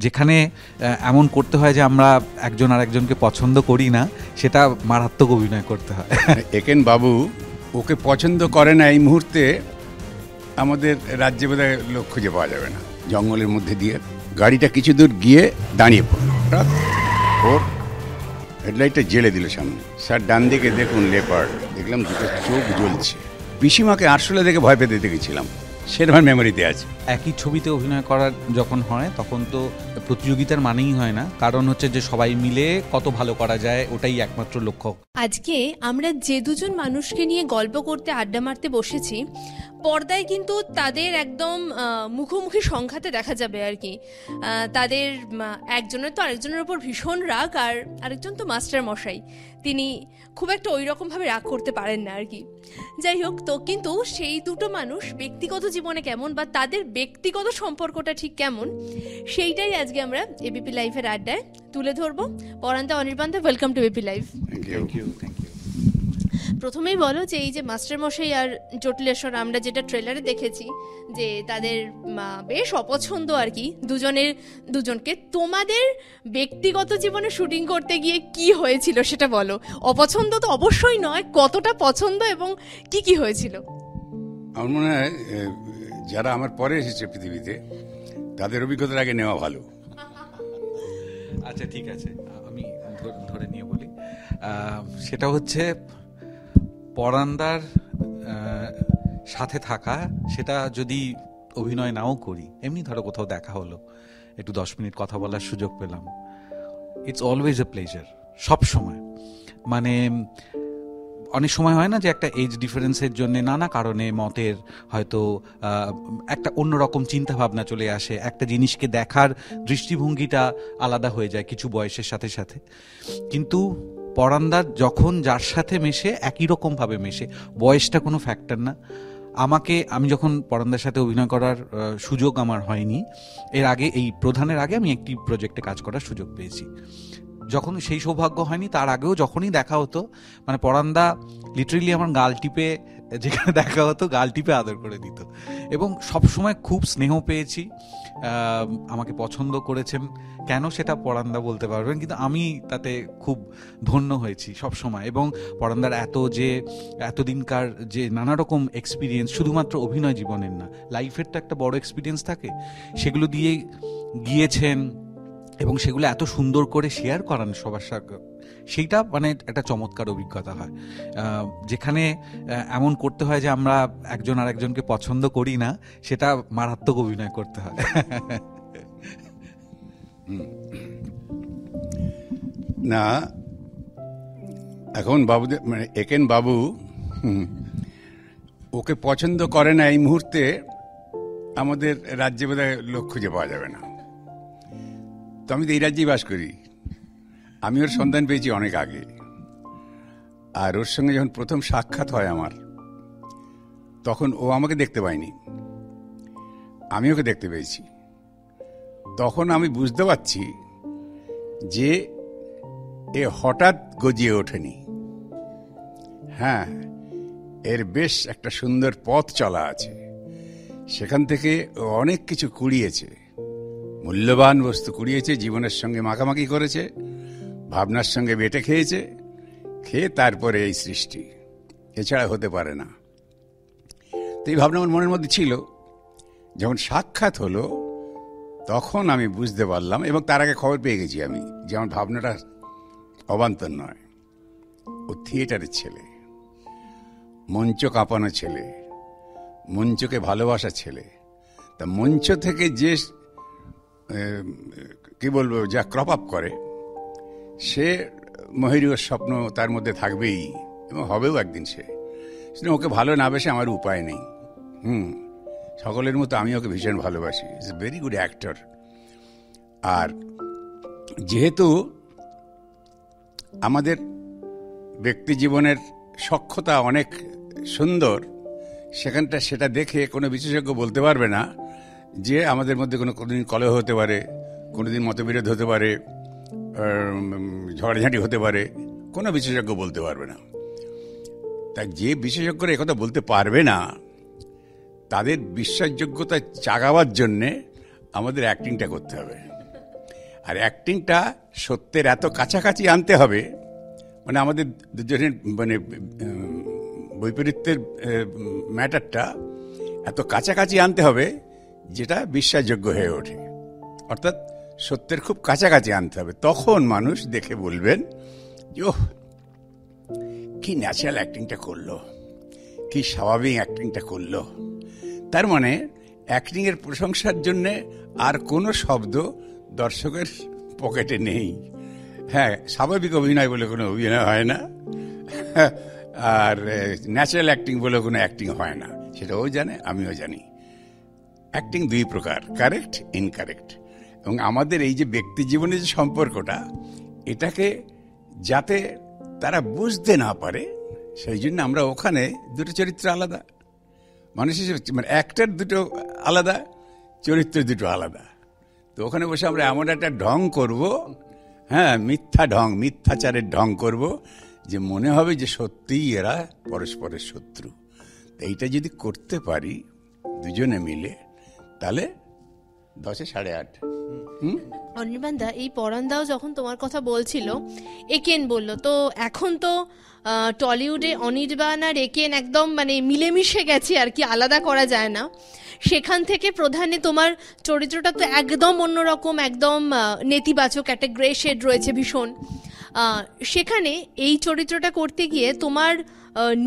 যেখানে এমন করতে হয় যে আমরা একজন আর একজনকে পছন্দ করি না, সেটা মারাত্মক অভিনয় করতে হয়। একেন বাবু ওকে পছন্দ করে না এই মুহূর্তে আমাদের রাজ্যে বোধহয় লোক খুঁজে পাওয়া যাবে না। জঙ্গলের মধ্যে দিয়ে গাড়িটা কিছু দূর গিয়ে দাঁড়িয়ে পড়ল, হঠাৎ ওর হেডলাইটটা জেলে দিল সামনে। স্যার ডান দিকে দেখুন লেপার্ড, দেখলাম দুটো চোখ জ্বলছে। পিসিমাকে আরশোলা দেখে ভয় পেতে দেখেছিলাম, সেটা আমার মেমোরিতে আছে। একই ছবিতে অভিনয় করার যখন হয় তখন তো প্রতিযোগিতার মানেই হয় না, কারণ হচ্ছে যে সবাই মিলে কত ভালো করা যায় ওটাই একমাত্র লক্ষ্য। আজকে আমরা যে দুজন মানুষকে নিয়ে গল্প করতে আড্ডা মারতে বসেছি, পর্দায় কিন্তু তাদের একদম মুখোমুখি সংঘাতে দেখা যাবে আর কি। তাদের একজনের তো আরেকজনের ওপর ভীষণ রাগ, আর আরেকজন তো মাস্টার মশাই, তিনি খুব একটা ওই রকমভাবে রাগ করতে পারেন না আর কি। যাই হোক, তো কিন্তু সেই দুটো মানুষ ব্যক্তিগত জীবনে কেমন বা তাদের ব্যক্তিগত সম্পর্কটা ঠিক কেমন, সেইটাই আজকে আমরা এবিপি লাইভের আড্ডায় তুলে ধরবো। পরান্তা, Anirbanda, welcome to ABP live. Thank you. প্রথমেই বলো যে এই যে মাস্টারমশাই আর জটিলেশ্বর, আমরা যেটা ট্রেলারে দেখেছি যে তাদের বেশ অপছন্দ আর কি দুজনকে, তোমাদের ব্যক্তিগত জীবনে শুটিং করতে গিয়ে কি হয়েছিল সেটা বলো। অপছন্দ তো অবশ্যই নয়, কতটা পছন্দ এবং কি কি হয়েছিল? আমার মনে হয় যারা আমার পরে এসেছে পৃথিবীতে তাদের অভিজ্ঞতার আগে নেওয়া ভালো। আচ্ছা ঠিক আছে, আমি ধরে নিয়ে বলি। সেটা হচ্ছে পরান্দার সাথে থাকা, সেটা যদি অভিনয় নাও করি, এমনি ধরো কোথাও দেখা হলো, একটু 10 মিনিট কথা বলার সুযোগ পেলাম, ইটস অলওয়েজ এ প্লেজার। সব সময়, মানে অনেক সময় হয় না যে একটা এজ ডিফারেন্সের জন্য নানা কারণে মতের হয়তো একটা অন্যরকম চিন্তা ভাবনা চলে আসে, একটা জিনিসকে দেখার দৃষ্টিভঙ্গিটা আলাদা হয়ে যায় কিছু বয়সের সাথে সাথে। কিন্তু পরান্দার যখন যার সাথে মেশে একই রকমভাবে মেশে, বয়সটা কোনো ফ্যাক্টর না। আমি যখন পরান্দার সাথে অভিনয় করার সুযোগ আমার হয়নি, এর আগে এই প্রধানের আগে আমি একটি প্রজেক্টে কাজ করার সুযোগ পেয়েছি। যখন সেই সৌভাগ্য হয়নি তার আগেও যখনই দেখা হতো, মানে পরান্দা লিটারেলি আমার গাল টিপে, যেখানে দেখা হতো গাল টিপে আদর করে দিত, এবং সবসময় খুব স্নেহ পেয়েছি। আমাকে পছন্দ করেছেন কেন সেটা পরান্দা বলতে পারবেন, কিন্তু আমি তাতে খুব ধন্য হয়েছি সবসময়। এবং পরান্দার এতদিনকার যে নানা রকম এক্সপিরিয়েন্স, শুধুমাত্র অভিনয় জীবনের না, লাইফের তো একটা বড় এক্সপিরিয়েন্স থাকে, সেগুলো দিয়ে গিয়েছেন এবং সেগুলো এত সুন্দর করে শেয়ার করান সবার সাথে, সেইটা মানে একটা চমৎকার অভিজ্ঞতা হয়। যেখানে এমন করতে হয় যে আমরা একজন আর একজনকে পছন্দ করি না, সেটা মারাত্মক অভিনয় করতে হয়। না, এখন বাবুদের মানে একেন বাবু ওকে পছন্দ করে না এই মুহূর্তে আমাদের রাজ্যে বোধহয় লোক খুঁজে পাওয়া যাবে না। তো আমি তো এই রাজ্যেই বাস করি, আমি ওর সন্ধান পেয়েছি অনেক আগে। আর ওর সঙ্গে যখন প্রথম সাক্ষাৎ হয় আমার, তখন ও আমাকে দেখতে পায়নি, আমি ওকে দেখতে পেয়েছি। তখন আমি বুঝতে পারছি যে এ হঠাৎ গজিয়ে ওঠেনি। হ্যাঁ, এর বেশ একটা সুন্দর পথ চলা আছে, সেখান থেকে অনেক কিছু কুড়িয়েছে, মূল্যবান বস্তু কুড়িয়েছে, জীবনের সঙ্গে মাখামাখি করেছে, ভাবনার সঙ্গে বেটে খেয়েছে, খেয়ে তারপরে এই সৃষ্টি, এছাড়া হতে পারে না। তো এই ভাবনা আমার মনের মধ্যে ছিল। যখন সাক্ষাৎ হলো তখন আমি বুঝতে পারলাম, এবং তার আগে খবর পেয়ে গেছি আমি যে আমার ভাবনাটা অবান্তর নয়। ও থিয়েটারের ছেলে, মঞ্চ কাঁপানো ছেলে, মঞ্চকে ভালোবাসা ছেলে। তা মঞ্চ থেকে যে কি বলবো যা ক্রপ আপ করে, সে মহিরুর স্বপ্ন তার মধ্যে থাকবেই এবং হবেও একদিন। সে ওকে ভালো না বেশে আমার উপায় নেই। সকলের মতো আমি ওকে ভীষণ ভালোবাসি। Is a very good actor. আর যেহেতু আমাদের ব্যক্তি জীবনের সখ্যতা অনেক সুন্দর, সেটা দেখে কোনো বিশেষজ্ঞ বলতে পারবে না যে আমাদের মধ্যে কোনোদিন কলহ হতে পারে, কোনোদিন মতবিরোধ হতে পারে, ঝড়ঝাঁটি হতে পারে, কোনো বিশেষজ্ঞ বলতে পারবে না। তাই যে বিশেষজ্ঞরা একথা বলতে পারবে না, তাদের বিশ্বাসযোগ্যতা জাগাবার জন্যে আমাদের অ্যাক্টিংটা করতে হবে। আর অ্যাক্টিংটা সত্যের এত কাছাকাছি আনতে হবে, মানে আমাদের দুজনের মানে বৈপরীত্যের ম্যাটারটা এত কাছাকাছি আনতে হবে যেটা বিশ্বাসযোগ্য হয়ে ওঠে। অর্থাৎ সত্যের খুব কাছাকাছি আনতে হবে, তখন মানুষ দেখে বলবেন যে ওহ, কি ন্যাচারাল অ্যাক্টিংটা করলো, কি স্বাভাবিক অ্যাক্টিংটা করলো। তার মানে অ্যাক্টিংয়ের প্রশংসার জন্যে আর কোনো শব্দ দর্শকের পকেটে নেই। হ্যাঁ, স্বাভাবিক অভিনয় বলে কোনো অভিনয় হয় না, আর ন্যাচারাল অ্যাক্টিং বলে কোনো অ্যাক্টিং হয় না, সেটাও জানে, আমিও জানি। অ্যাক্টিং দুই প্রকার, কারেক্ট, ইনকারেক্ট। এবং আমাদের এই যে ব্যক্তি জীবনের যে সম্পর্কটা, এটাকে যাতে তারা বুঝতে না পারে সেই জন্য আমরা ওখানে দুটো চরিত্র আলাদা, মানুষ হিসেবে মানে অ্যাক্টর দুটো আলাদা, চরিত্র দুটো আলাদা। তো ওখানে বসে আমরা এমন একটা ঢং করব, হ্যাঁ, মিথ্যাচারের ঢং করব, যে মনে হবে যে সত্যিই এরা পরস্পরের শত্রু। এইটা যদি করতে পারি দুজনে মিলে, তাহলে 10-এ 8.5। অনির্বাণদা, এই পরাণদাও যখন তোমার কথা বলছিল, একেন বলল, তো এখন তো টলিউডে অনির্বাণ আর একেন একদম মানে মিলেমিশে গেছে আর কি, আলাদা করা যায় না। সেখান থেকে প্রধানে তোমার চরিত্রটা তো একদম অন্যরকম, একদম নেতিবাচক, একটা গ্রে শেড রয়েছে ভীষণ। সেখানে এই চরিত্রটা করতে গিয়ে তোমার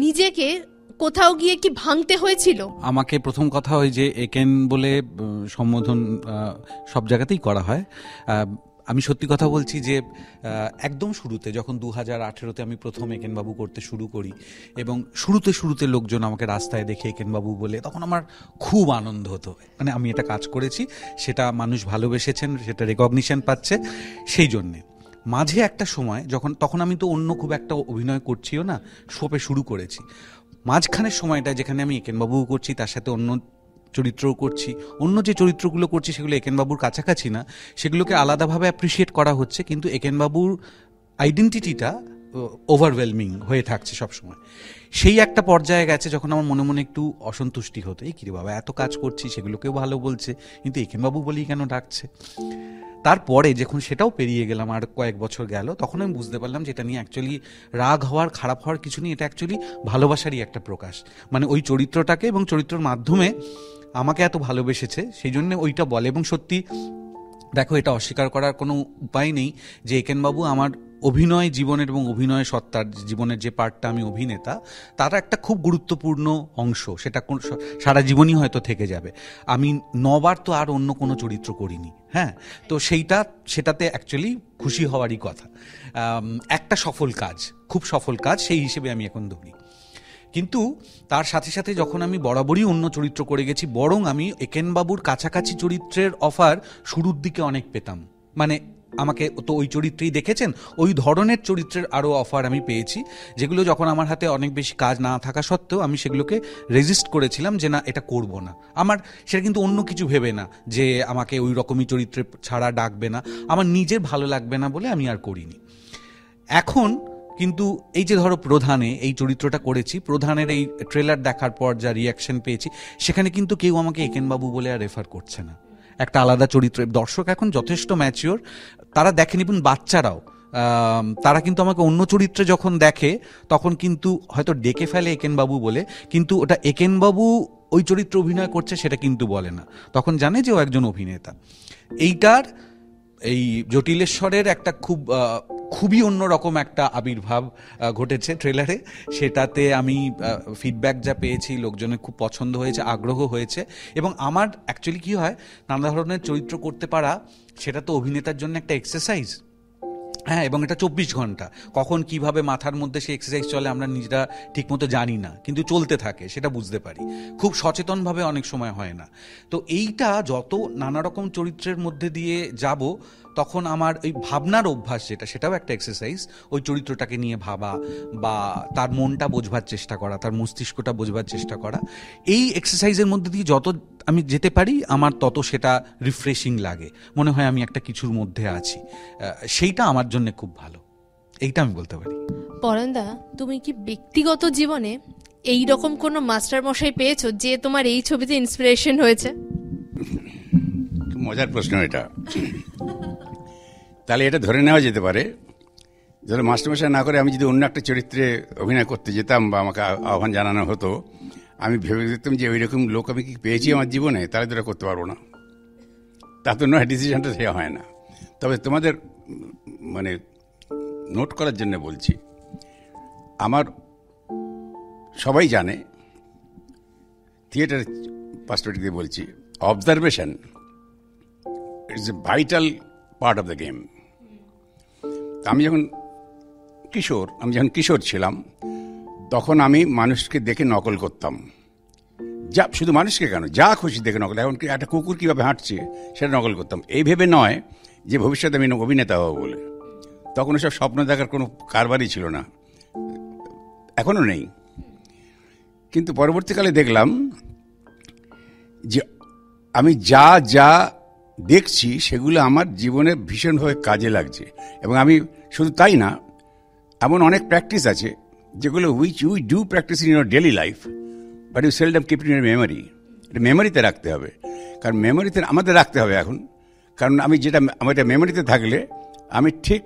নিজেকে কোথাও গিয়ে কি ভাঙতে হয়েছিল? আমাকে প্রথম কথা ওই যে একেন বলে সম্বোধন সব জায়গাতেই করা হয়। আমি সত্যি কথা বলছি যে একদম শুরুতে যখন 2018-তে আমি প্রথম একেনবাবু করতে শুরু করি, এবং শুরুতে লোকজন আমাকে রাস্তায় দেখে একেনবাবু বলে, তখন আমার খুব আনন্দ হতো। মানে আমি এটা কাজ করেছি, সেটা মানুষ ভালোবেসেছেন, সেটা রেকগনিশন পাচ্ছে, সেই জন্যে। মাঝে একটা সময় তখন আমি তো অন্য খুব একটা অভিনয় করছিও না, শোপে শুরু করেছি। মাঝখানের সময়টা যেখানে আমি একেনবাবুও করছি, তার সাথে অন্য চরিত্রও করছি, অন্য যে চরিত্রগুলো করছি সেগুলো একেনবাবুর কাছাকাছি না, সেগুলোকে আলাদাভাবে অ্যাপ্রিসিয়েট করা হচ্ছে, কিন্তু একেনবাবুর আইডেন্টিটিটা ওভারওয়েলমিং হয়ে থাকছে সবসময়। সেই একটা পর্যায়ে গেছে যখন আমার মনে মনে একটু অসন্তুষ্টি হতো, এই কিরে বাবা, এত কাজ করছি, সেগুলোকেও ভালো বলছে, কিন্তু একেনবাবু বলেই কেন ডাকছে। তারপরে যখন সেটাও পেরিয়ে গেলাম, আর কয়েক বছর গেল, তখন আমি বুঝতে পারলাম যে এটা নিয়ে অ্যাকচুয়ালি রাগ হওয়ার, খারাপ হওয়ার কিছু নেই, এটা অ্যাকচুয়ালি ভালোবাসারই একটা প্রকাশ। মানে ওই চরিত্রটাকে এবং চরিত্রের মাধ্যমে আমাকে এত ভালোবেসেছে, সেই জন্য ওইটা বলে। এবং সত্যি দেখো, এটা অস্বীকার করার কোনো উপায় নেই যে একেনবাবু আমার অভিনয় জীবনের এবং অভিনয় সত্তার জীবনের যে পার্টটা আমি অভিনেতা, তার একটা খুব গুরুত্বপূর্ণ অংশ, সেটা সারা জীবনই হয়তো থেকে যাবে। আমি 9 বার তো আর অন্য কোনো চরিত্র করিনি, হ্যাঁ, তো সেটাতে অ্যাকচুয়ালি খুশি হওয়ারই কথা। একটা সফল কাজ, খুব সফল কাজ, সেই হিসেবে আমি এখন ধরি। কিন্তু তার সাথে সাথে যখন আমি বরাবরই অন্য চরিত্র করে গেছি, বরং আমি একেনবাবুর কাছাকাছি চরিত্রের অফার শুরুর দিকে অনেক পেতাম। মানে আমাকে তো ওই চরিত্রেই দেখেছেন, ওই ধরনের চরিত্রের আরও অফার আমি পেয়েছি, যেগুলো যখন আমার হাতে অনেক বেশি কাজ না থাকা সত্ত্বেও আমি সেগুলোকে রেজিস্ট করেছিলাম যে না, এটা করব না। আমার সেটা কিন্তু অন্য কিছু ভেবে না যে আমাকে ওই রকমই চরিত্রে ছাড়া ডাকবে না, আমার নিজের ভালো লাগবে না বলে আমি আর করিনি। এখন কিন্তু এই যে ধরো প্রধানে এই চরিত্রটা করেছি, প্রধানের এই ট্রেলার দেখার পর যা রিয়াকশন পেয়েছি, সেখানে কিন্তু কেউ আমাকে একেনবাবু বলে আর রেফার করছে না। একটা আলাদা চরিত্র, দর্শক এখন যথেষ্ট ম্যাচিওর, তারা দেখেন, এবং বাচ্চারাও, তারা কিন্তু আমাকে অন্য চরিত্রে যখন দেখে তখন কিন্তু হয়তো ডেকে ফেলে একেনবাবু বলে, কিন্তু ওটা একেনবাবু ওই চরিত্র অভিনয় করছে সেটা কিন্তু বলে না, তখন জানে যে ও একজন অভিনেতা। এইটার এই জটিলেশ্বরের একটা খুবই অন্যরকম একটা আবির্ভাব ঘটেছে ট্রেলারে। সেটাতে আমি ফিডব্যাক যা পেয়েছি, লোকজনের খুব পছন্দ হয়েছে, আগ্রহ হয়েছে। এবং আমার অ্যাকচুয়ালি কি হয়, নানা ধরনের চরিত্র করতে পারা, সেটা তো অভিনেতার জন্য একটা এক্সারসাইজ, হ্যাঁ, এবং এটা 24 ঘন্টা, কখন কিভাবে মাথার মধ্যে সেই এক্সারসাইজ চলে আমরা নিজেরা ঠিকমতো জানি না, কিন্তু চলতে থাকে, সেটা বুঝতে পারি। খুব সচেতনভাবে অনেক সময় হয় না। তো এইটা যত নানা রকম চরিত্রের মধ্যে দিয়ে যাব, তখন আমার ওই ভাবনার অভ্যাস যেটা, সেটাও একটা এক্সারসাইজ। ওই চরিত্রটাকে নিয়ে ভাবা, বা তার মনটা বোঝবার চেষ্টা করা, তার মস্তিষ্কটা বোঝবার চেষ্টা করা, এই এক্সারসাইজের মধ্যে দিয়ে যত আমি যেতে পারি, আমার তত সেটা রিফ্রেশিং লাগে, মনে হয় আমি একটা কিছুর মধ্যে আছি। সেইটা আমার জন্য খুব ভালো, এইটা আমি বলতে পারি। পরাণদা, তুমি কি ব্যক্তিগত জীবনে এই রকম কোনো মাস্টার মশাই পেয়েছো যে তোমার এই ছবিতে ইন্সপিরেশন হয়েছে? মজার প্রশ্ন এটা। তাহলে এটা ধরে নেওয়া যেতে পারে যারা মাস্টারমশাই না করে আমি যদি অন্য একটা চরিত্রে অভিনয় করতে যেতাম বা আমাকে আহ্বান জানানো হতো, আমি ভেবে দেখতাম যে ওই রকম লোক আমি কি পেয়েছি আমার জীবনে, তাহলে তো এটা করতে পারবো না। তা তো নয়, ডিসিশনটা সে হয় না। তবে তোমাদের মানে নোট করার জন্য বলছি, আমার সবাই জানে, থিয়েটার পার্সপেক্টিভ দিয়ে বলছি, observation is a vital part of the game. আমি যখন কিশোর ছিলাম তখন আমি মানুষকে দেখে নকল করতাম, যা শুধু মানুষকে কেন, যা খুশি দেখে নকল। এখন একটা কুকুর কীভাবে হাঁটছে সেটা নকল করতাম, এই ভেবে নয় যে ভবিষ্যতে আমি অভিনেতা হবো বলে। তখন ওসব স্বপ্ন দেখার কোনো কারবারই ছিল না, এখনও নেই। কিন্তু পরবর্তীকালে দেখলাম যে আমি যা যা দেখছি সেগুলো আমার জীবনে ভীষণভাবে কাজে লাগছে। এবং আমি শুধু তাই না, এমন অনেক প্র্যাকটিস আছে যেগুলো we do practice in your daily life, but you seldom keep in your memory. এটা মেমোরিতে রাখতে হবে, কারণ মেমোরিতে আমাদের রাখতে হবে এখন। কারণ আমার এটা মেমোরিতে থাকলে আমি ঠিক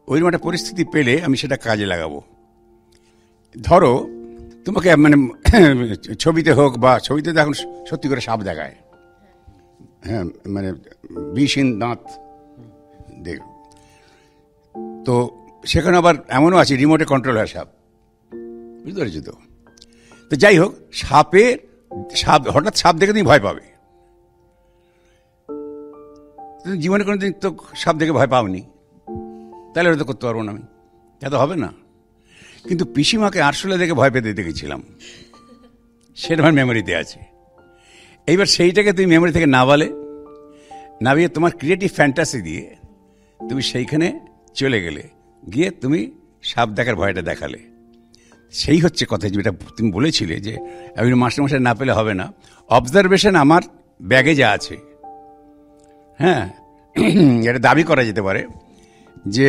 ওইরকম একটা পরিস্থিতি পেলে আমি সেটা কাজে লাগাবো। ধরো তোমাকে মানে ছবিতে হোক বা ছবিতে তো এখন সত্যি করে সাপ দেখায়, হ্যাঁ, মানে বিষহীন দাঁত দেখ, তো সেখানে আবার এমনও আছে রিমোটে কন্ট্রোল হয় সাপ, বুঝতে পেরেছি তো। তো যাই হোক, হঠাৎ সাপ দেখে তুমি ভয় পাবে, তুমি জীবনে কোনোদিন তো সাপ দেখে ভয় পাওনি, তাহলে ওটা তো করতে পারবো না আমি, তা তো হবে না। কিন্তু পিসিমাকে আরশোলা দেখে ভয় পেতে দেখেছিলাম, সেটা আমার মেমোরিতে আছে। এইবার সেইটাকে তুমি মেমোরি থেকে নামিয়ে তোমার ক্রিয়েটিভ ফ্যান্টাসি দিয়ে তুমি সেইখানে চলে গিয়ে তুমি সাপ দেখার ভয়টা দেখালে। সেই হচ্ছে কথা, যেটা তুমি বলেছিলে যে আমি মাস্টারমশাই না পেলে হবে না। অবজারভেশন আমার ব্যাগে যা আছে, হ্যাঁ, এটা দাবি করা যেতে পারে যে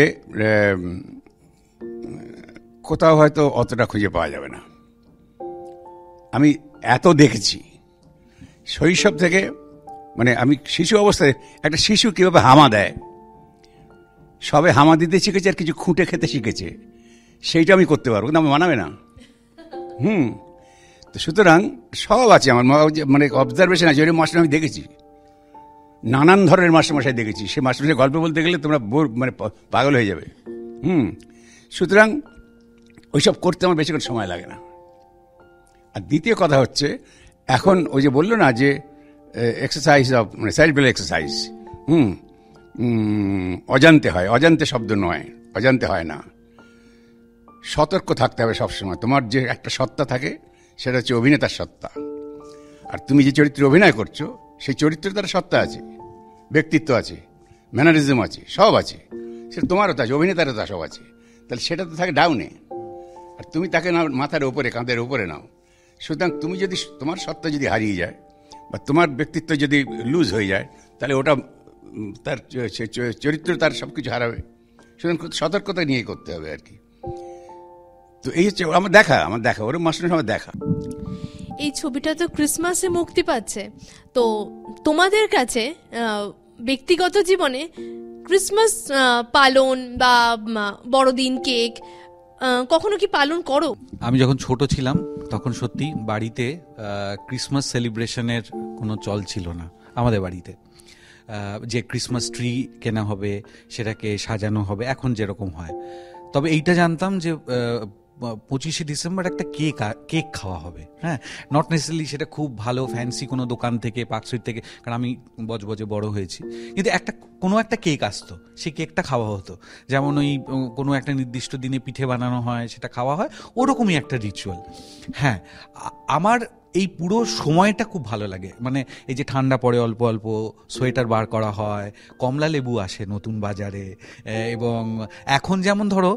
কোথাও হয়তো অতটা খুঁজে পাওয়া যাবে না। আমি এত দেখেছি শৈশব থেকে, মানে আমি শিশু অবস্থায় একটা শিশু কীভাবে হামা দেয়, সবে হামা দিতে শিখেছে আর কিছু খুঁটে খেতে শিখেছে, সেইটা আমি করতে পারবো, কিন্তু আমার মানাবে না। তো সুতরাং সব আছে আমার, মানে অবজারভেশন আছে। ওই মাস্টার আমি দেখেছি, নানান ধরনের মাস্টারমশাই দেখেছি। সে মাস্টারমশাই গল্প বলতে গেলে তোমরা মানে পাগল হয়ে যাবে। সুতরাং ওইসব করতে আমার বেশিক্ষণ সময় লাগে না। আর দ্বিতীয় কথা হচ্ছে, এখন ওই যে বললো না যে এক্সারসাইজ অফ মানে সেরিব্রাল এক্সারসাইজ, অজান্তে শব্দ নয়, অজান্তে হয় না। সতর্ক থাকতে হবে সবসময়। তোমার যে একটা সত্তা থাকে সেটা হচ্ছে অভিনেতার সত্তা, আর তুমি যে চরিত্রে অভিনয় করছো সেই চরিত্রের তার সত্তা আছে, ব্যক্তিত্ব আছে, ম্যানারিজম আছে, সব আছে। সেটা তোমারও তো আছে, অভিনেতারও তা সব আছে। তাহলে সেটা তো থাকে ডাউনে, আর তুমি তাকে নাও মাথার উপরে, কাঁধের উপরে নাও। সুতরাং তুমি যদি তোমার সত্তা যদি হারিয়ে যায় বা তোমার ব্যক্তিত্ব যদি লুজ হয়ে যায়, তাহলে ওটা তার চরিত্র তার সব কিছু হারাবে। সুতরাং সতর্কতা নিয়ে করতে হবে আর কি। তো এই হচ্ছে আমার দেখা ওর মাস্টার সময় দেখা। এই ছবিটা তো ক্রিসমাসে মুক্তি পাচ্ছে, তো তোমাদের কাছে ব্যক্তিগত জীবনে ক্রিসমাস পালন বা বড়দিন কেক কখনো কি পালন করো? আমি যখন ছোট ছিলাম তখন সত্যি বাড়িতে ক্রিসমাস সেলিব্রেশনের কোনো চল ছিল না আমাদের বাড়িতে। যে ক্রিসমাস ট্রি কেনা হবে, সেটাকে সাজানো হবে এখন যেরকম হয়। তবে এইটা জানতাম যে 25শে ডিসেম্বর একটা কেক খাওয়া হবে। হ্যাঁ, নট নেসেসারিলি সেটা খুব ভালো ফ্যান্সি কোনো দোকান থেকে, পার্কস্ট্রিট থেকে, কারণ আমি বজবজে বড় হয়েছি। কিন্তু কোনো একটা কেক আসতো, সেই কেকটা খাওয়া হতো। যেমন ওই কোনো একটা নির্দিষ্ট দিনে পিঠে বানানো হয়, সেটা খাওয়া হয়, ওরকমই একটা রিচুয়াল। হ্যাঁ, আমার এই পুরো সময়টা খুব ভালো লাগে। মানে এই যে ঠান্ডা পড়ে, অল্প অল্প সোয়েটার বার করা হয়, কমলা লেবু আসে নতুন বাজারে, এবং এখন যেমন ধরো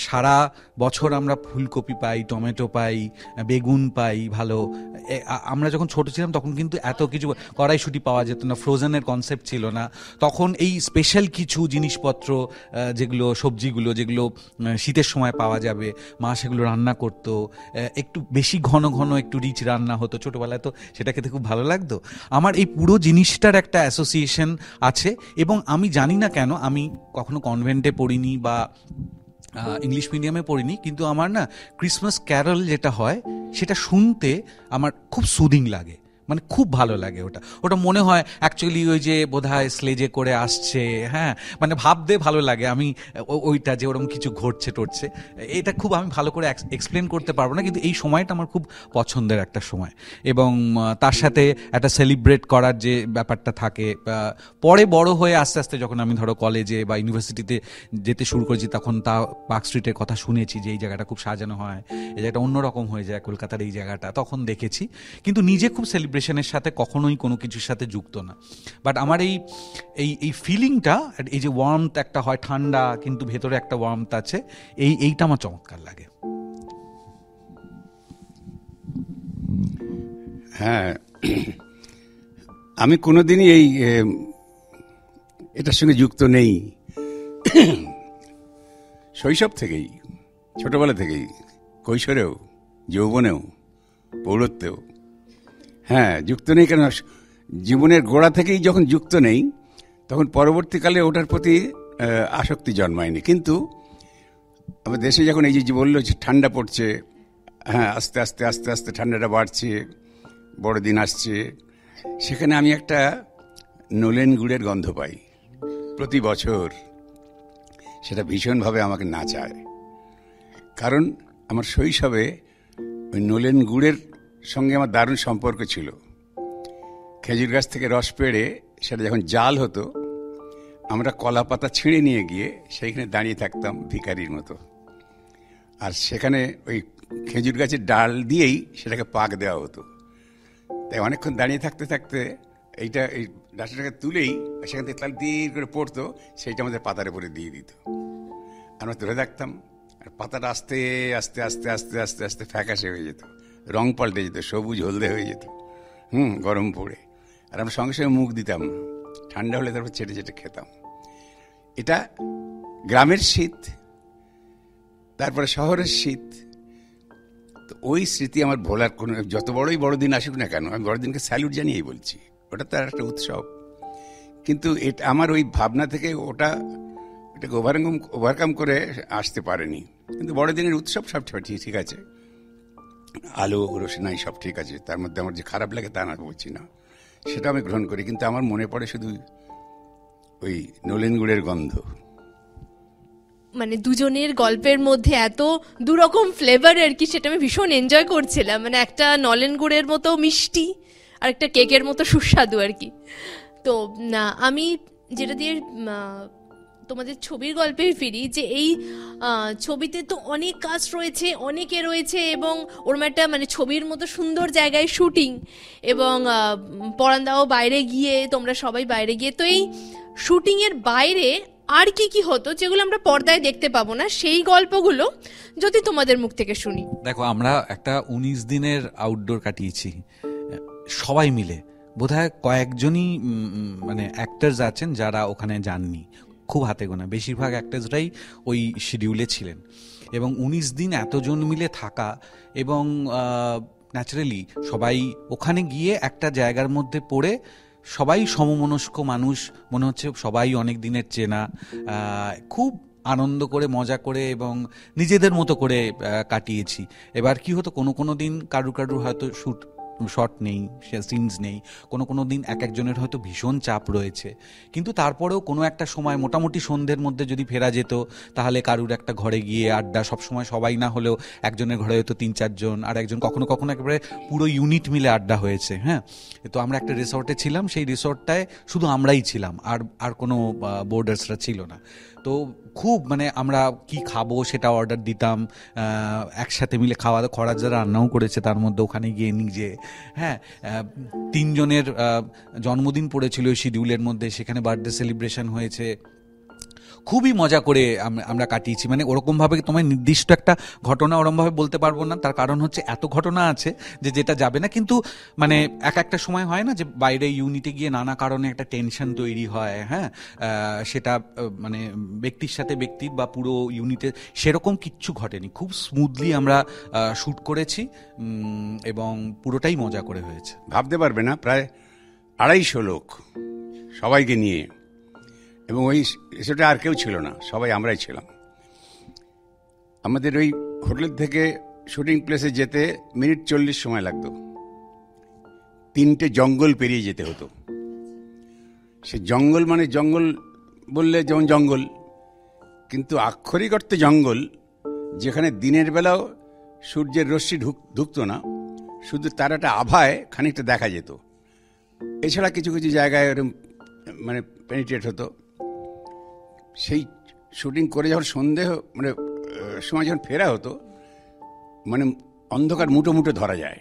সারা বছর আমরা ফুলকপি পাই, টমেটো পাই, বেগুন পাই ভালো। আমরা যখন ছোট ছিলাম তখন কিন্তু এত কিছু কড়াইশুঁটি পাওয়া যেত না, ফ্রোজেনের কনসেপ্ট ছিল না। তখন এই স্পেশাল কিছু জিনিসপত্র, যেগুলো সবজিগুলো যেগুলো শীতের সময় পাওয়া যাবে, মা সেগুলো রান্না করতো, একটু বেশি ঘন ঘন, একটু রিচ রান্না হতো ছোটবেলায়, তো সেটা খেতে খুব ভালো লাগতো। আমার এই পুরো জিনিসটার একটা অ্যাসোসিয়েশন আছে। এবং আমি জানি না কেন, আমি কখনো কনভেন্টে পড়িনি বা ইংলিশ মিডিয়ামে পড়িনি, কিন্তু আমার না ক্রিসমাস ক্যারল যেটা হয় সেটা শুনতে আমার খুব সুদিং লাগে, মানে খুব ভালো লাগে। ওটা মনে হয় অ্যাকচুয়ালি ওই যে বোধহয় স্লেজে করে আসছে, হ্যাঁ, মানে ভাবতে ভালো লাগে আমি ওইটা যে ওরকম কিছু ঘটছে টটছে। এটা খুব আমি ভালো করে এক্সপ্লেন করতে পারবো না, কিন্তু এই সময়টা আমার খুব পছন্দের একটা সময়। এবং তার সাথে একটা সেলিব্রেট করার যে ব্যাপারটা থাকে, পরে বড় হয়ে আস্তে আস্তে যখন আমি ধরো কলেজে বা ইউনিভার্সিটিতে যেতে শুরু করেছি, তখন পার্ক স্ট্রিটের কথা শুনেছি যে এই জায়গাটা খুব সাজানো হয়, এই জায়গাটা অন্যরকম হয়ে যায় কলকাতার এই জায়গাটা, তখন দেখেছি। কিন্তু নিজে খুব সেলিব্রেশনের সাথে কখনোই কোনো কিছুর সাথে যুক্ত না। বাট আমার এই ফিলিংটা, এই যে ওয়ার্মথ একটা হয়, ঠান্ডা কিন্তু ভেতরে একটা ওয়ার্মথ আছে, এইটা আমার চমৎকার লাগে। হ্যাঁ, আমি কোনোদিনই এটার সঙ্গে যুক্ত নেই। শৈশব থেকেই, ছোটবেলা থেকেই, কৈশোরেও, যৌবনেও, পৌরত্বেও, হ্যাঁ, যুক্ত নেই। কেন, জীবনের গোড়া থেকেই যখন যুক্ত নেই, তখন পরবর্তীকালে ওটার প্রতি আসক্তি জন্মায়নি। কিন্তু আমার দেশে যখন এই যে বললো যে ঠান্ডা পড়ছে, হ্যাঁ, আস্তে আস্তে আস্তে আস্তে ঠান্ডাটা বাড়ছে, বড়দিন আসছে, সেখানে আমি একটা নলেন গুড়ের গন্ধ পাই প্রতি বছর। সেটা ভীষণভাবে আমাকে নাচায়, কারণ আমার শৈশবে ওই নলেন গুড়ের সঙ্গে আমার দারুণ সম্পর্ক ছিল। খেজুর গাছ থেকে রস পেড়ে সেটা যখন জাল হতো, আমরা কলা পাতা ছিঁড়ে নিয়ে গিয়ে সেইখানে দাঁড়িয়ে থাকতাম ভিখারির মতো, আর সেখানে ওই খেজুর গাছের ডাল দিয়েই সেটাকে পাক দেওয়া হতো। তাই অনেকক্ষণ দাঁড়িয়ে থাকতে থাকতে এই ডাঁটাটাকে তুলেই সেখান থেকে তাল দিয়ে করে পড়তো, সেইটা আমাদের পাতার উপরে দিয়ে দিত। আমরা ধরে থাকতাম, আর পাতাটা আস্তে আস্তে আস্তে আস্তে আস্তে আস্তে ফ্যাকাশে হয়ে যেত, রং পাল্টে যেত, সবুজ হলদে হয়ে যেত, গরম পড়ে। আর আমরা সঙ্গে সঙ্গে মুখ দিতাম, ঠান্ডা হলে তারপর চেটে চেটে খেতাম। এটা গ্রামের শীত, তারপরে শহরের শীত। তো ওই স্মৃতি আমার ভোলার কোনো, যত বড়ই বড়দিন আসুক না কেন, আমি বড়দিনকে স্যালুট জানিয়েই বলছি, ওটা তার একটা উৎসব। কিন্তু এটা আমার ওই ভাবনা থেকে ওটাকে ওভারকাম করে আসতে পারেনি। কিন্তু বড়দিনের উৎসব সব ঠিক আছে, আলো রোশনাই সব ঠিক আছে, তার মধ্যে আমার যে খারাপ লাগে তা না বলছি না, সেটা আমি গ্রহণ করি। কিন্তু আমার মনে পড়ে শুধু ওই নলেন গুড়ের গন্ধ। মানে দুজনের গল্পের মধ্যে এত দুরকম ফ্লেভার আর কি, সেটা আমি ভীষণ এনজয় করছিলাম। মানে একটা নলেন গুড়ের মতো মিষ্টি আর একটা কেকের মতো সুস্বাদু আর কি। তো আমি যেটা দিয়ে তোমাদের ছবির গল্পে ফিরি, যে এই ছবিতে তো অনেক কাজ রয়েছে, অনেকে রয়েছে, এবং ওরম একটা মানে ছবির মতো সুন্দর জায়গায় শুটিং, এবং পরান্দাও বাইরে গিয়ে, তোমরা সবাই বাইরে গিয়ে, তো এই শুটিংয়ের বাইরে আর কি হতো যেগুলো আমরা পর্দায় দেখতে পাবো না, সেই গল্পগুলো যদি তোমাদের মুখ থেকে শুনি। দেখো, আমরা একটা 19 দিনের আউটডোর কাটিয়েছি সবাই মিলে। বোধহয় কয়েকজনই মানে অ্যাক্টার্স আছেন যারা ওখানে যাননি, খুব হাতে গোনা, বেশিরভাগ অ্যাক্টার্সরাই ওই শিডিউলে ছিলেন। এবং 19 দিন এতজন মিলে থাকা, এবং ন্যাচারালি সবাই ওখানে গিয়ে একটা জায়গার মধ্যে পড়ে, সবাই সমমনস্ক মানুষ, মনে হচ্ছে সবাই অনেক দিনের চেনা, খুব আনন্দ করে মজা করে এবং নিজেদের মতো করে কাটিয়েছি। এবার কি হতো, কোনো দিন কারুর হয়তো শট নেই, সিনস নেই, কোনো দিন একজনের হয়তো ভীষণ চাপ রয়েছে, কিন্তু তারপরেও কোনো একটা সময় মোটামুটি সন্ধ্যের মধ্যে যদি ফেরা যেত, তাহলে কারুর একটা ঘরে গিয়ে আড্ডা, সবসময় সবাই না হলেও একজনের ঘরে হয়তো 3-4 জন, আর একজন কখনো একেবারে পুরো ইউনিট মিলে আড্ডা হয়েছে। হ্যাঁ, তো আমরা একটা রিসর্টে ছিলাম, সেই রিসর্টটায় শুধু আমরাই ছিলাম, আর কোনো বোর্ডার্সরা ছিল না। তো খুব মানে আমরা কি খাবো সেটা অর্ডার দিতাম, একসাথে মিলে খাওয়া দাওয়া, খরা যারা রান্নাও করেছে তার মধ্যে ওখানে গিয়ে নিজে, হ্যাঁ, 3 জনের জন্মদিন পড়েছিল ওই শিডিউলের মধ্যে, সেখানে বার্থডে সেলিব্রেশন হয়েছে, খুবই মজা করে আমরা কাটিয়েছি। মানে ওরকম ভাবে তোমায় নির্দিষ্ট একটা ঘটনা ওরকম ভাবে বলতে পারবো না, তার কারণ হচ্ছে এত ঘটনা আছে যে যেটা যাবে না। কিন্তু মানে একটা সময় হয় না যে বাইরে ইউনিটে গিয়ে নানা কারণে একটা টেনশন তৈরি হয়, হ্যাঁ, সেটা মানে ব্যক্তির সাথে ব্যক্তির বা পুরো ইউনিটে, সেরকম কিচ্ছু ঘটেনি। খুব স্মুথলি আমরা শ্যুট করেছি এবং পুরোটাই মজা করে হয়েছে। ভাবতে পারবে না, প্রায় 250 লোক সবাইকে নিয়ে, এবং ওই সেটা আর কেউ ছিল না, সবাই আমরাই ছিলাম। আমাদের ওই হোটেল থেকে শুটিং প্লেসে যেতে মিনিট 40 সময় লাগতো। 3টে জঙ্গল পেরিয়ে যেতে হতো। সে জঙ্গল মানে জঙ্গল বললে যেমন জঙ্গল, কিন্তু আক্ষরিক অর্থে জঙ্গল, যেখানে দিনের বেলাও সূর্যের রশ্মি ঢুকতো না, শুধু তার একটা আভায় খানিকটা দেখা যেত। এছাড়া কিছু কিছু জায়গায় ওরকম মানে পেনিট্রেট হতো। সেই শুটিং করে যখন সন্দেহ মানে সময় যখন ফেরা হতো, মানে অন্ধকার মুটো মুটো ধরা যায়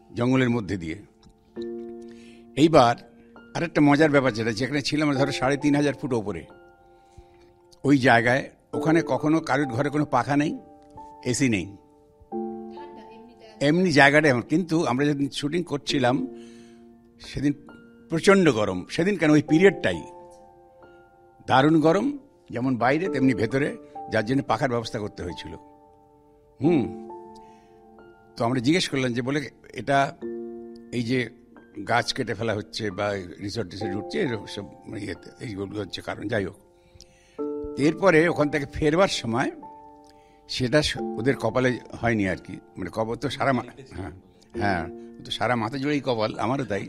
জঙ্গলের মধ্যে দিয়ে। এইবার আরেকটা মজার ব্যাপার যেটা, যেখানে ছিলাম ধরো 3500 ফুট ওপরে, ওই জায়গায় ওখানে কখনো কারোর ঘরে কোনো পাখা নেই, এসি নেই, এমনি জায়গাটা এমন। কিন্তু আমরা যেদিন শুটিং করছিলাম সেদিন প্রচণ্ড গরম। সেদিন কেন ওই পিরিয়ডটাই দারুণ গরম, যেমন বাইরে তেমনি ভেতরে, যার জন্য পাখার ব্যবস্থা করতে হয়েছিল। তো আমরা জিজ্ঞেস করলাম যে বলে এটা এই যে গাছ কেটে ফেলা হচ্ছে বা রিসর্ট টিসর্ট উঠছে সব ইয়েতে, এইগুলো হচ্ছে কারণ। যাই হোক, এরপরে ওখান থেকে ফেরবার সময় সেটা ওদের কপালে হয়নি আর কি, মানে কপাল তো সারা হ্যাঁ তো সারা মাথা জুড়েই কপাল, আমারও তাই।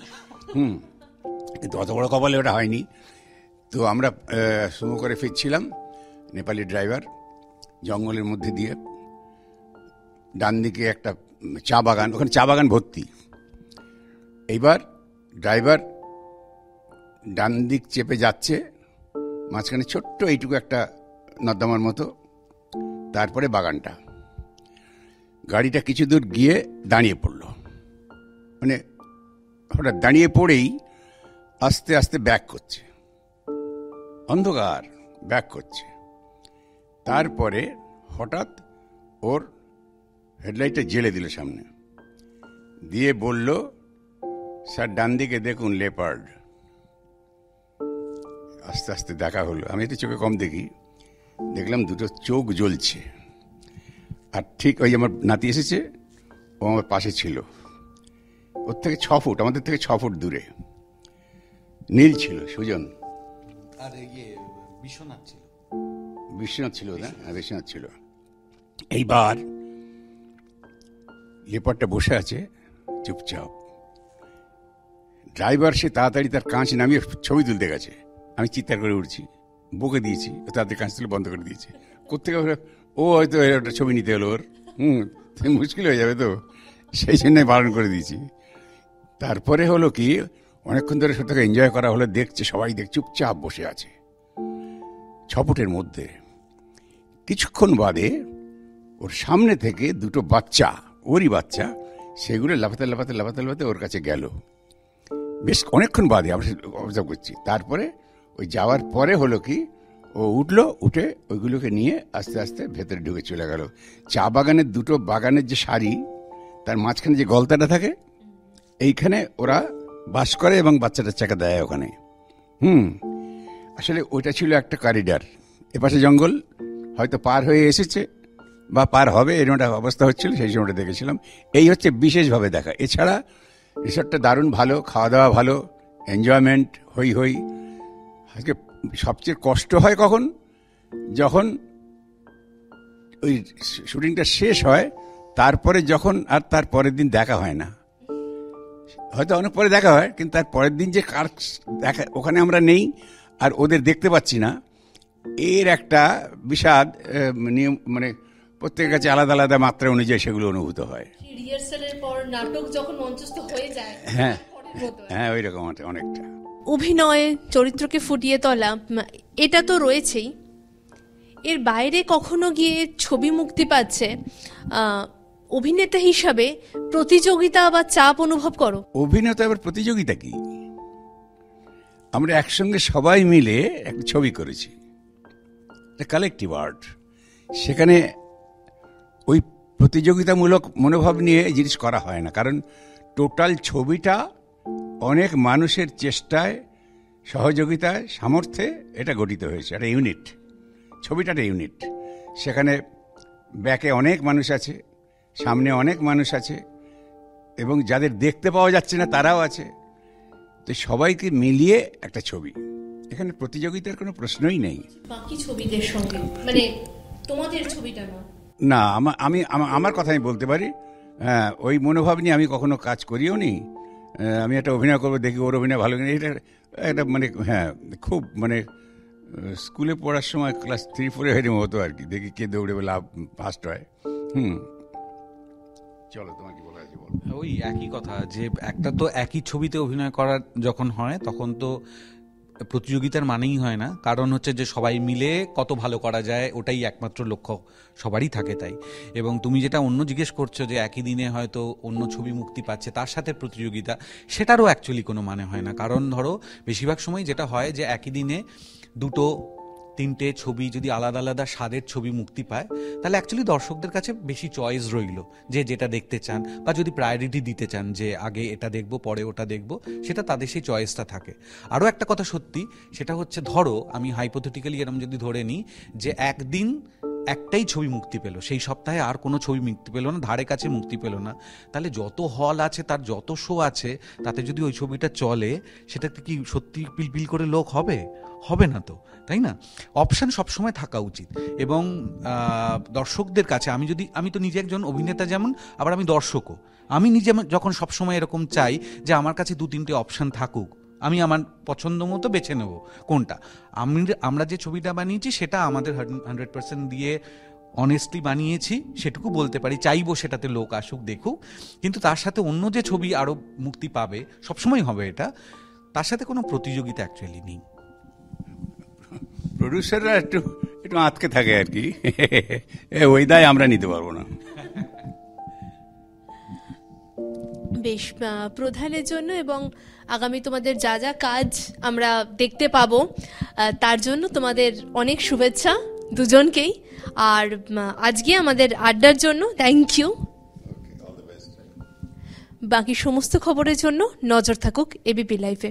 কিন্তু অত বড় কপালে ওটা হয়নি। তো আমরা সুমো করে ফিরছিলাম, নেপালি ড্রাইভার, জঙ্গলের মধ্যে দিয়ে, ডান দিকে একটা চা বাগান, ওখানে চা বাগান ভর্তি। এইবার ড্রাইভার ডান দিক চেপে যাচ্ছে, মাঝখানে ছোট্ট এইটুকু একটা নর্দমার মতো, তারপরে বাগানটা। গাড়িটা কিছু দূর গিয়ে দাঁড়িয়ে পড়ল, মানে হঠাৎ দাঁড়িয়ে পড়েই আস্তে আস্তে ব্যাক করছে, অন্ধকার ব্যাক করছে। তারপরে হঠাৎ ওর হেডলাইটটা জ্বেলে দিল সামনে দিয়ে, বলল, স্যার ডান দিকে দেখুন লেপার্ড। আস্তে আস্তে দেখা হলো। আমি তো চোখে কম দেখি, দেখলাম দুটো চোখ জ্বলছে। আর ঠিক ওই আমার নাতি এসেছে, ও আমার পাশে ছিল, ওর থেকে 6 ফুট, আমাদের থেকে 6 ফুট দূরে। নীল ছিল, সুজন। আর বিশ্বনাথ ছিল, বিশ্বনাথ ছিল না, বিশ্বনাথ ছিল। এইবার লেপারটা বসে আছে চুপচাপ। ড্রাইভার সে তাড়াতাড়ি তার কাঁচ নামিয়ে ছবি তুলতে গেছে। আমি চিৎকার করে উঠছি, বকে দিয়েছি, তাদের কাঁচ তুলে বন্ধ করে দিয়েছি। কোথেকে ও হয়তো একটা ছবি নিতে হলো ওর, মুশকিল হয়ে যাবে, তো সেই জন্য বারণ করে দিয়েছি। তারপরে হলো কি, অনেকক্ষণ ধরে সত্যি এনজয় করা হলো, দেখছে সবাই, চুপচাপ বসে আছে 6 ফুটের মধ্যে। কিছুক্ষণ বাদে ওর সামনে থেকে দুটো বাচ্চা, ওরই বাচ্চা, সেগুলো লাফাতে লাফাতে লাফাতে লাফাতে ওর কাছে গেল। বেশ অনেকক্ষণ বাদে আমরা অবজার্ভ করছি। তারপরে ওই যাওয়ার পরে হলো কি, ও উঠলো, উঠে ওইগুলোকে নিয়ে আস্তে আস্তে ভেতরে ঢুকে চলে গেল। চা বাগানের দুটো বাগানের যে সারি, তার মাঝখানে যে গলতাটা থাকে, এইখানে ওরা বাস করে এবং বাচ্চা টাচ্চাকে দেয় ওখানে। আসলে ওইটা ছিল একটা করিডর, এপাশে জঙ্গল, হয়তো পার হয়ে এসেছে বা পার হবে, এরকম একটা অবস্থা হচ্ছিল, সেই সময়টা দেখেছিলাম। এই হচ্ছে বিশেষভাবে দেখা। এছাড়া রিসর্টটা দারুণ ভালো, খাওয়া দাওয়া ভালো, এনজয়মেন্ট, হই হই। আজকে সবচেয়ে কষ্ট হয় কখন, যখন ওই শুটিংটা শেষ হয়, তারপরে যখন আর তার পরের দিন দেখা হয় না। হয়তো অনেক পরে দেখা হয়, কিন্তু তার পরের দিন যে কার দেখা, ওখানে আমরা নেই আর ওদের দেখতে পাচ্ছি না, এর একটা বিষাদ নিয়ম, মানে প্রত্যেকের কাছে আলাদা আলাদা মাত্রা অনুযায়ী সেগুলো অনুভূত হয়। রিহার্সালের পর নাটক যখন মঞ্চস্থ হয়ে যায়, হ্যাঁ হ্যাঁ, ওই রকম অনেকটা। অভিনয়, চরিত্রকে ফুটিয়ে তোলা, এটা তো রয়েছেই। এর বাইরে কখনো গিয়ে ছবি মুক্তি পাচ্ছে, অভিনেতা হিসাবে প্রতিযোগিতা বা চাপ অনুভব করো? অভিনেতা আবার প্রতিযোগিতা কি? আমরা একসঙ্গে সবাই মিলে একটা ছবি করেছি, কালেকটিভ আর্ট। সেখানে ওই প্রতিযোগিতামূলক মনোভাব নিয়ে এই জিনিস করা হয় না, কারণ টোটাল ছবিটা অনেক মানুষের চেষ্টায়, সহযোগিতায়, সামর্থ্যে এটা গঠিত হয়েছে। একটা ইউনিট, ছবিটা একটা ইউনিট। সেখানে ব্যাকে অনেক মানুষ আছে, সামনে অনেক মানুষ আছে, এবং যাদের দেখতে পাওয়া যাচ্ছে না তারাও আছে। তো সবাইকে মিলিয়ে একটা ছবি, এখানে প্রতিযোগিতার কোনো প্রশ্নই নেই। বাকি ছবিদের সঙ্গে, মানে তোমাদের ছবিটা না, আমার কথা আমি বলতে পারি। হ্যাঁ, ওই মনোভাব নিয়ে আমি কখনো কাজ করিও নি। আমি একটা অভিনয় করবো, দেখি ওর অভিনয় ভালো কিনা, এটা একটা মানে হ্যাঁ খুব মানে স্কুলে পড়ার সময় ক্লাস 3-4 এরকম হতো আর কি, দেখি কে দৌড়ে লাভ ফার্স্ট হয়। চলো, তোমার কি বলা আছে বলো। ওই একই কথা, যে একটা তো একই ছবিতে অভিনয় করার যখন হয় তখন তো প্রতিযোগিতার মানেই হয় না, কারণ হচ্ছে যে সবাই মিলে কত ভালো করা যায় ওটাই একমাত্র লক্ষ্য সবারই থাকে। তাই এবং তুমি যেটা অন্য জিজ্ঞেস করছো যে একই দিনে হয়তো অন্য ছবি মুক্তি পাচ্ছে তার সাথে প্রতিযোগিতা, সেটারও অ্যাকচুয়ালি কোনো মানে হয় না। কারণ ধরো বেশিরভাগ সময় যেটা হয় যে একই দিনে 2-3টে ছবি যদি আলাদা আলাদা স্বাদের ছবি মুক্তি পায়, তাহলে অ্যাকচুয়ালি দর্শকদের কাছে বেশি চয়েস রইল যে যেটা দেখতে চান, বা যদি প্রায়োরিটি দিতে চান যে আগে এটা দেখব পরে ওটা দেখব, সেটা তাদের সেই চয়েসটা থাকে। আরও একটা কথা সত্যি, সেটা হচ্ছে ধরো আমি হাইপোথেটিক্যালি এরকম যদি ধরে নিই যে একদিন একটাই ছবি মুক্তি পেল, সেই সপ্তাহে আর কোনো ছবি মুক্তি পেল না, ধারে কাছে মুক্তি পেল না, তাহলে যত হল আছে তার যত শো আছে তাতে যদি ওই ছবিটা চলে, সেটাতে কি সত্যি পিলপিল করে লোক হবে? হবে না তো, তাই না? অপশান সবসময় থাকা উচিত। এবং দর্শকদের কাছে আমি তো নিজে একজন অভিনেতা যেমন, আবার আমি দর্শকও। আমি নিজে যখন সবসময় এরকম চাই যে আমার কাছে 2-3টে অপশান থাকুক, আমি আমার পছন্দ মতো বেছে নেব কোনটা। আমরা যে ছবিটা বানিয়েছি সেটা আমাদের 100% দিয়ে অনেস্টলি বানিয়েছি, সেটুকু বলতে পারি। চাইবো সেটাতে লোক আসুক, দেখুক, কিন্তু তার সাথে অন্য যে ছবি আরও মুক্তি পাবে সবসময় হবে এটা, তার সাথে কোনো প্রতিযোগিতা অ্যাকচুয়ালি নেই। প্রডিউসাররা একটু আটকে থাকে আর কি, ওই দায় আমরা নিতে পারবো না। বেশ, প্রধানের জন্য এবং আগামী তোমাদের যা যা কাজ আমরা দেখতে পাবো তার জন্য তোমাদের অনেক শুভেচ্ছা দুজনকেই। আর আজকে আমাদের আড্ডার জন্য থ্যাংক ইউ। বাকি সমস্ত খবরের জন্য নজর থাকুক এবিপি লাইভে।